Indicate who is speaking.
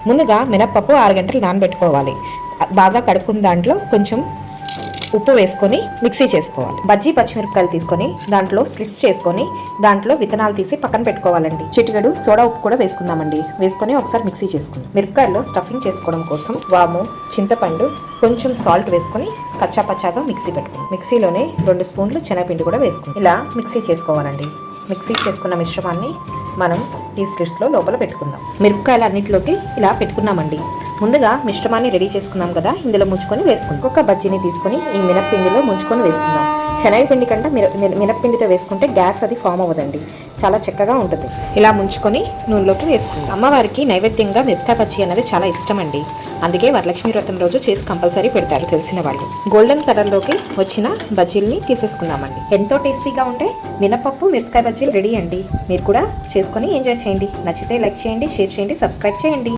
Speaker 1: ముందుగా మినప్పప్పు 6 గంటలు నానబెట్టుకోవాలి. బాగా కడుక్కున్న దాంట్లో కొంచెం ఉప్పు వేసుకొని మిక్సీ చేసుకోవాలి. బజ్జీ పచ్చిమిరపకాయలు తీసుకొని దాంట్లో స్లిట్స్ చేసుకొని దాంట్లో విత్తనాలు తీసి పక్కన పెట్టుకోవాలండి. చిటికెడు సోడా ఉప్పు కూడా వేసుకుందామండి. వేసుకొని ఒకసారి మిక్సీ చేసుకుందాం. మిరపకాయల్లో స్టఫింగ్ చేసుకోవడం కోసం వాము, చింతపండు, కొంచెం సాల్ట్ వేసుకొని కచ్చా పచ్చాగా మిక్సీ పెట్టుకుందాం. మిక్సీలోనే 2 స్పూన్లు శనగపిండి కూడా వేసుకుందాం. ఇలా మిక్సీ చేసుకోవాలండి. మిక్సీ చేసుకున్న మిశ్రమాన్ని మనం ఈ స్లిట్స్లో లోపల పెట్టుకుందాం. మిరపకాయలు అన్నింటిలోకి ఇలా పెట్టుకున్నామండి. ముందుగా మిశ్రమాన్ని రెడీ చేసుకున్నాం కదా, ఇందులో ముంచుకొని వేసుకుందాం. ఒక బజ్జీని తీసుకొని ఈ మినప్పిండిలో ముంచుకొని వేసుకుందాం. శనగపిండి కంటే మినప్పిండితో వేసుకుంటే గ్యాస్ అది ఫామ్ అవ్వదండి, చాలా చక్కగా ఉంటుంది. ఇలా ముంచుకొని నూనెలోకి వేసుకుందాం. అమ్మవారికి నైవేద్యంగా మిరపకాయ బజ్జీ అనేది చాలా ఇష్టం అండి. అందుకే వరలక్ష్మి వ్రతం రోజు చేసి కంపల్సరీ పెడతారు తెలిసిన వాళ్ళు. గోల్డెన్ కలర్లోకి వచ్చిన బజ్జీల్ని తీసేసుకుందామండి. ఎంతో టేస్టీగా ఉంటే మినపప్పు మిరపకాయ బజ్జీలు రెడీ అండి. మీరు కూడా చేసుకొని ఎంజాయ్ చేయండి. నచ్చితే లైక్ చేయండి, షేర్ చేయండి, సబ్స్క్రైబ్ చేయండి.